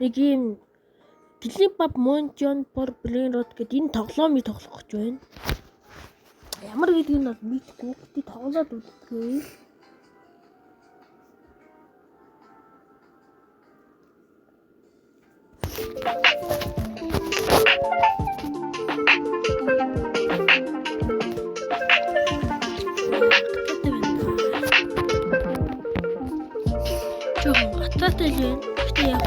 нэг юм Клипап Монжон Пор Brain Rot гэдэг энэ тоглоомыг тоглох гэж байна. Ямар гэдэг нь бол мэдгүй. Би тоглоод үзье. Жохон гатаатай л байна. Гэтэ яг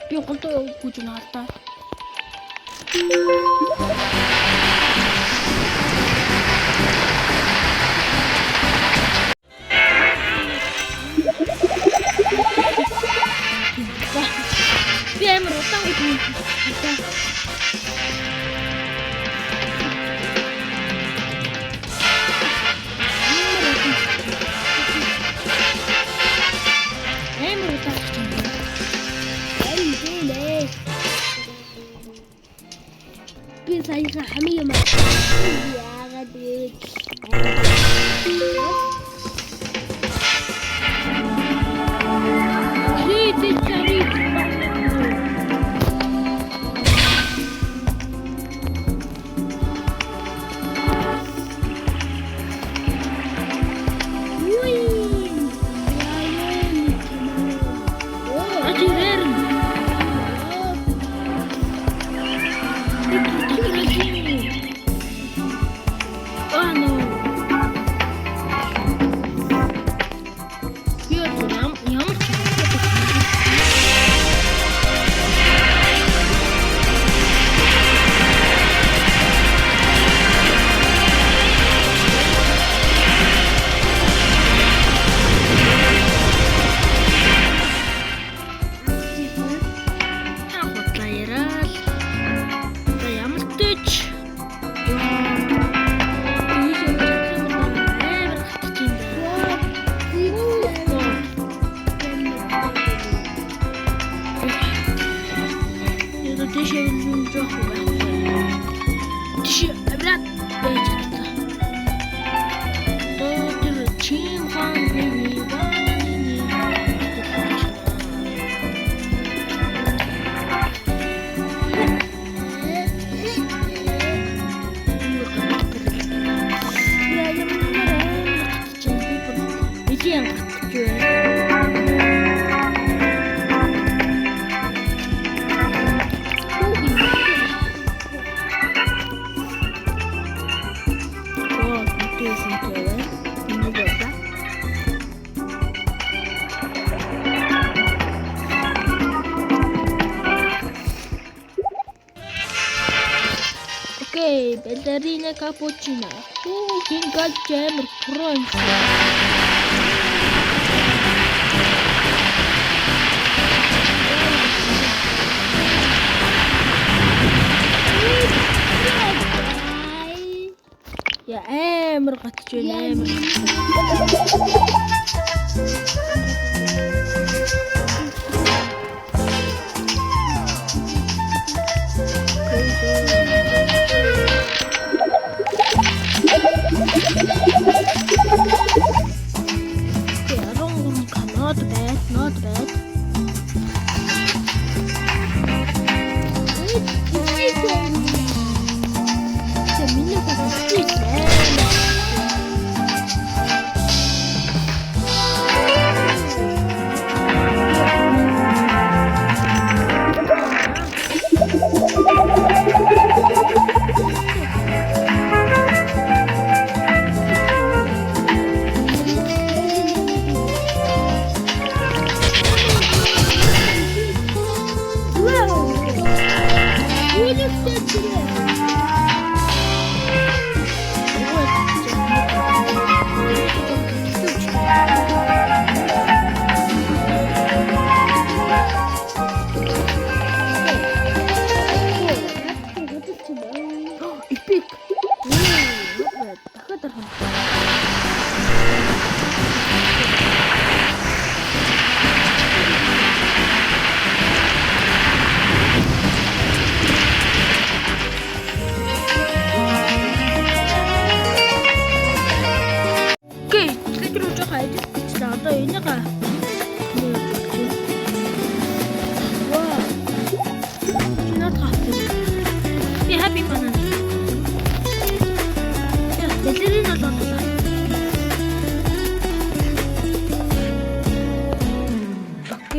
би голдоо гүйж наалтаа. Би амар удаан гүйж наалтаа. Saya hamil mas. Ya gadet. Jadi cari. Окей, балерина капучино. Кингал джемер пронч. Я амар гатж байна амар. Not bad.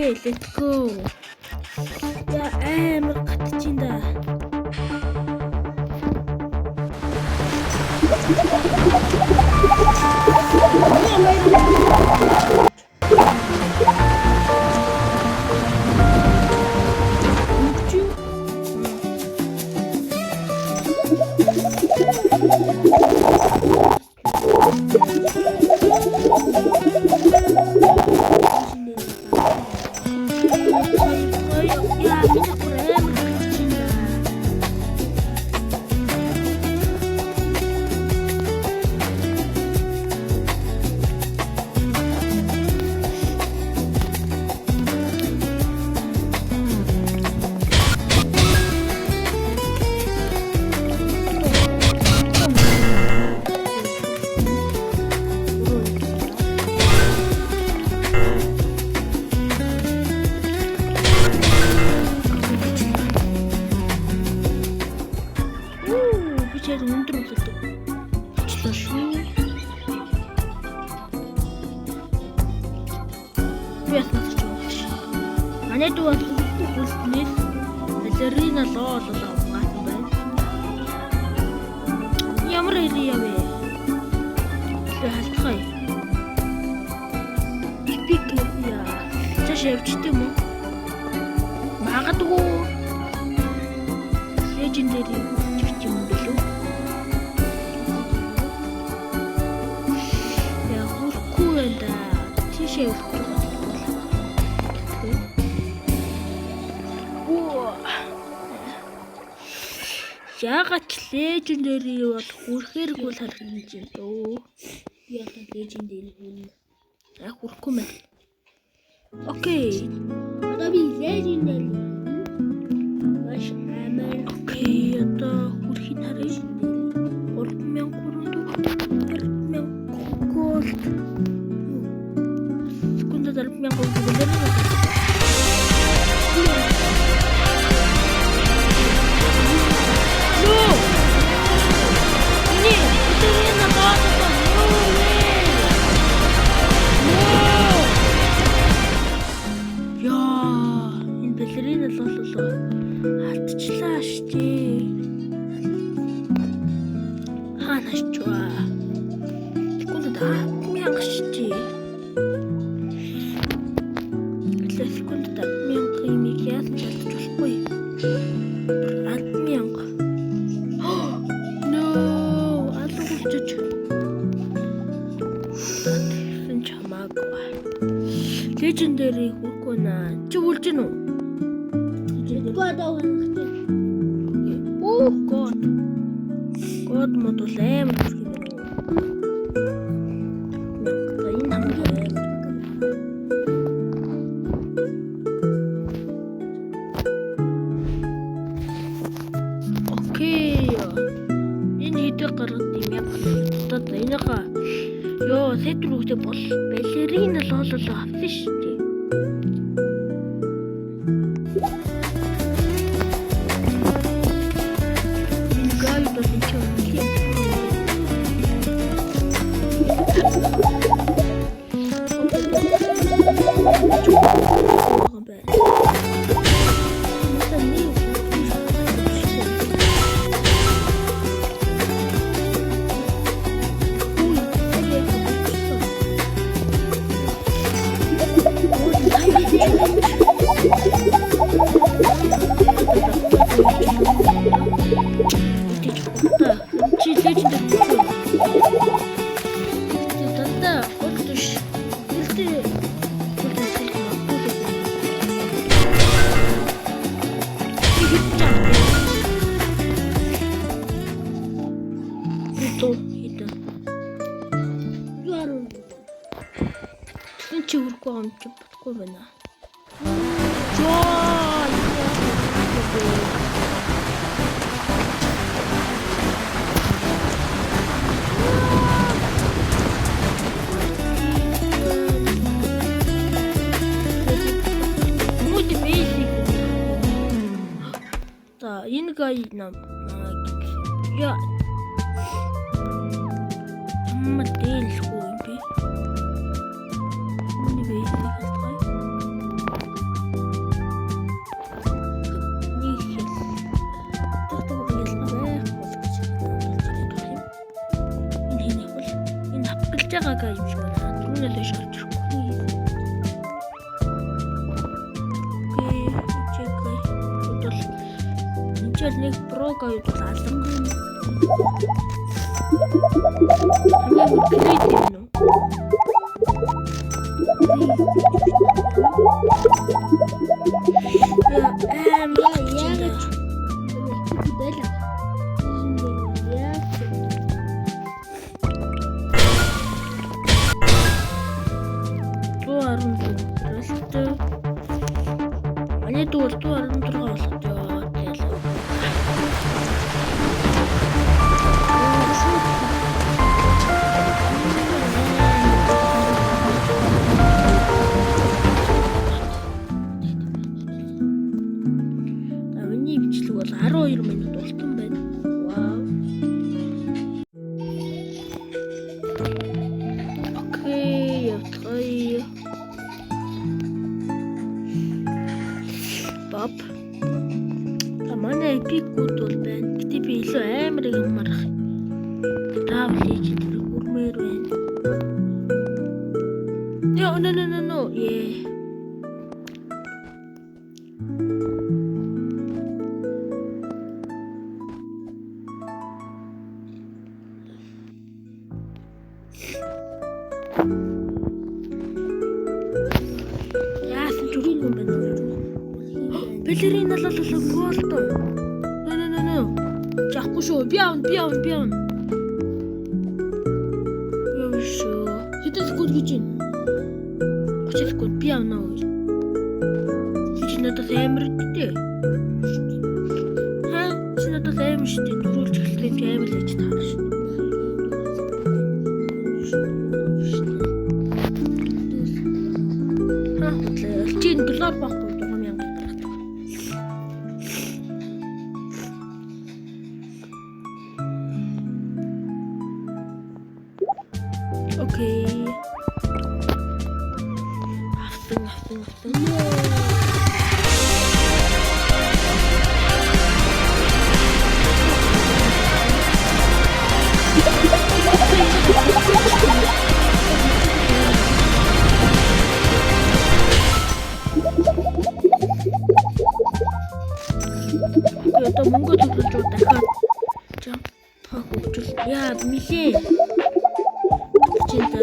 Okay, let's go. За амар гатчихин да. Манай дүү бол үлснээс балерина лоо авсан байна. Ямар ирээ вэ? Халтхай. Спикер яа. Цааш явчихсан юм уу? Магадгүй легендари чигч юм билүү? Яа, хурхгүй байна да. Тийшээ явахгүй. Яагаад легендари бол хүрхээргүй бол харагдаж байна дөө. Яагаад легендари хүн яг хүрхгүй мэн. Окей. Одоо би легендари. Маш амар. Окей, одоо хүрхийн харъя. 3300 голд. Секунда 3000 голд. Хатчлаа штий. Ханаш чуа. Секунд 1000 штий. Секунд 1000 имийг яасан болчихгүй. 1000. No, алгуулчих. Сэн чамаагүй. Legendary хүрхгүй наа. Чи үлж гин үү? God oh God. God модул амар хэрэг юм. Энэ хамгийн окей. Энэ хэдэ гаргад юм яг одоо энийхээ ёо сэтрүүхтэй бол балерина лолоо авсан шүү дээ. Чи үргүй юм чи бодохгүй байна. Энэ гай нам я модельгүй юм би. байгаагаа юм шиг байна. Түрүүнээ л шарж ирэхгүй. Окей, чекай. Бодвол энэ ч нэг прога юу алга. Хамаа грейд юм уу? Бичлэг бол 12 минут болтон байна. Вау. Окей, явтгая. Боб. Манай эпикүүд бол байна. Гэтэ би илүү амар юм марах. Тавлиж үрмээр байна. No. Yeah. Балерина голдо. No. Жахгүй шүү. Би аавна. Яа шүү. Хэдэн секунд гэж байна? 30 секунд би аавна уу? Чи надад амар дээ. Чи надад амар шүү дээ. Дөрөвч хэлсэн чи амар л гэж таарна шүү. Чин доллар баггүй. Okay. After. Это много тут что-то так. Я милей. 진짜.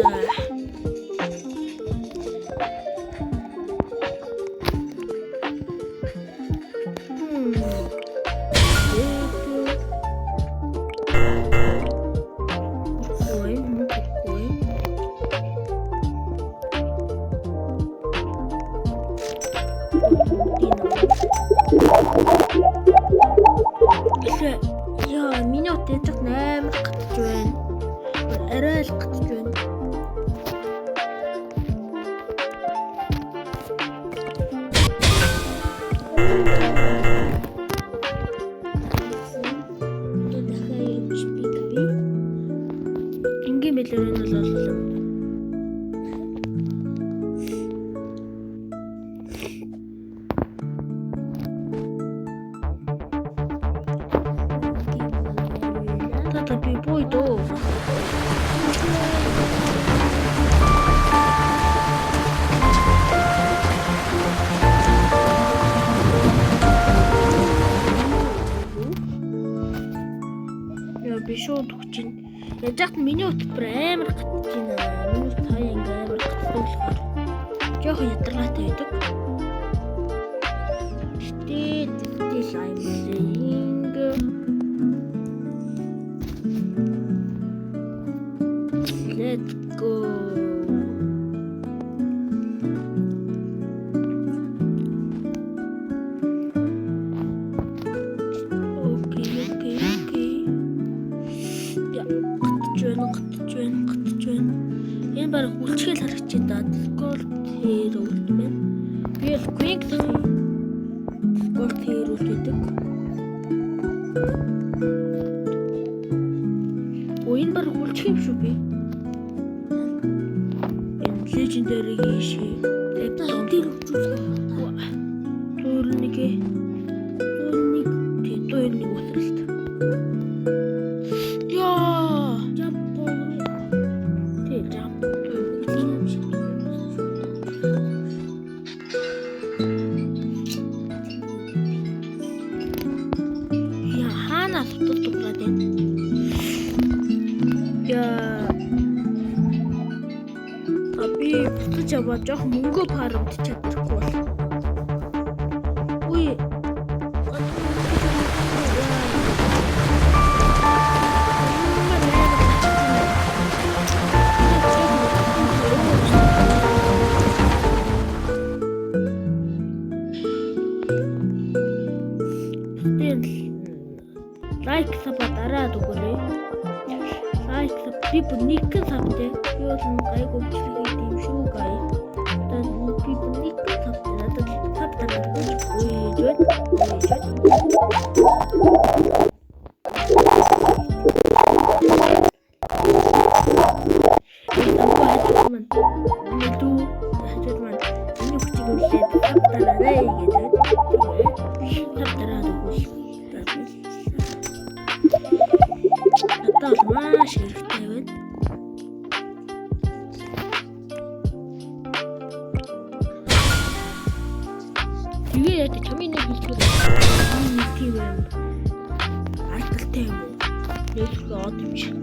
야, 민혁 대적 내면 같죠. 에라를 같죠. Ингээмэлэрэн бололоо. Тата би бойдоо. Би шууд хүчин. Ядагт миний утбар амар гатж байна. Миний таа ингээ амар гатдаг болохоор жоохон ядаргаатай байдаг. This I'm saying. Let's go. Гатж байна. Энэ баг үлчгээл харагч та Discord хэр үлд байна. Би л Quick Discord хэр үлд гэдэг. Энэ баг үлчих юм шүү би. Энэ Legendary ши. Тэр үлчүүлэх. Туурник утралт. Jump. Манай асуудал дуурайд байна. Яа. Би буцаж аваад жоох мөнгө парамд чадахгүй бол. Үгүй. Лайк сабаа дараад өгөөрэй. Лайк саб би бүр нэг сабтай. Би бол гайгүй бичлэг юм шүү гай. Тэгээд би бүр нэг сабтай. Надад саб дараад өгөөч. Маш хэрэгтэй байна. Тэгээд чамын нэг хэлчихвэл нэг тийм аргалтай юм уу? Нэг од юм шиг.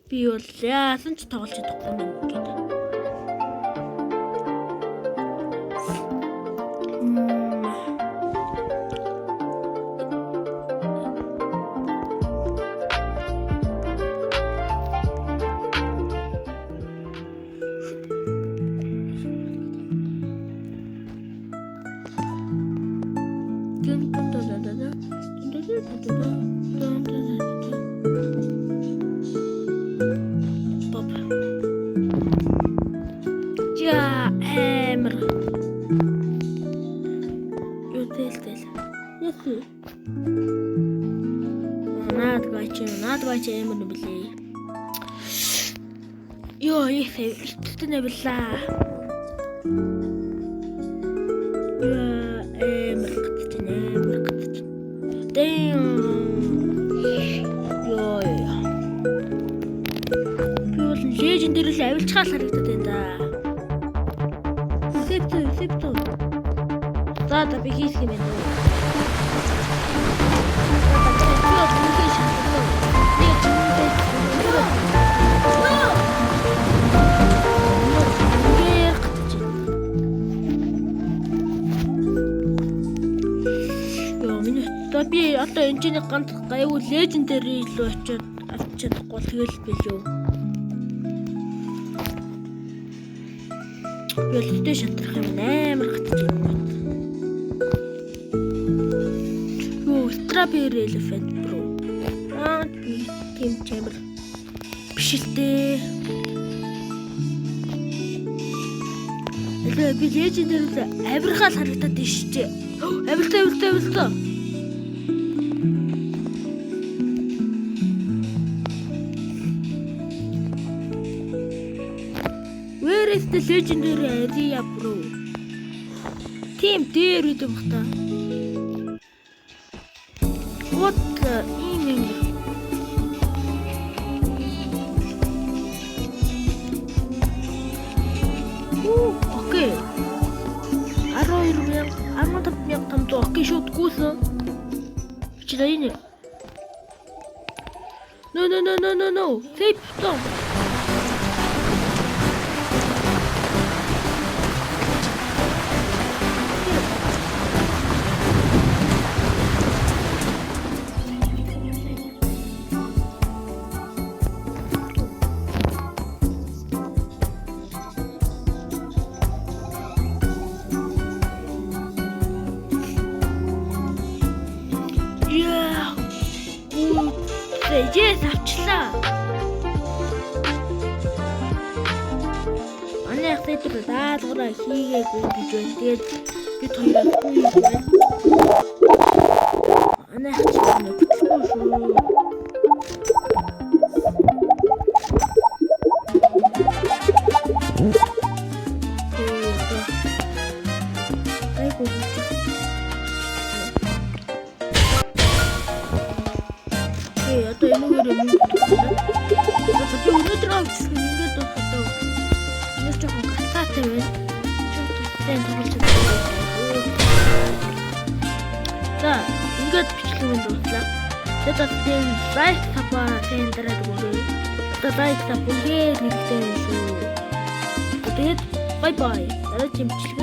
Би бол яасан ч тоглож чадахгүй юм гээд. Наадгаач ямар юм блэ? Йоо, ихтэй нэвлээ. Амар гацч. Дэм. Йоо. Би бол лежендэр л авилчгаал харагдаад байна да. Септо. За би хийх юм байна. Би одоо энэ ганц гайгүй лежендэр илүү очиод авчихдаггүй тэгэл билүү. Би л өдөө шатрах юм амар гацж байна. Юу стrawberry elephant bro. Би тийм чамэр биш л дээ. Би лежендэр авирхаал харагдаад байна шүү дээ. Авилтаа. Where is the legendary area bro? Team дээр үгүй бахта. What the email? Okay. 12,000 окей шутгүйсэн. Чилээ энэ. No. Safe stop. Yes, авчлаа. Манай яг сэдв даалгавраа хийгээгүй гэж байна. Тэгээд бид хоёроос үгүй байна. Анаа хачаа бичлгүй шүү. Одоо энэгээр юм. Одоо өнөөдөр авчихсан ингээд одоо нэг жоохон гацаатай байна. Чөттэй тоглож байгаа. За, ингээд бичлэг дуслаа. Тэгээд тийм лайк сабаа сэндрээд өгөө. Одоо лайк сабаа бүгд хэрэгтэй шүү. Тэгээд бай бай. Дараа чинь бичлэг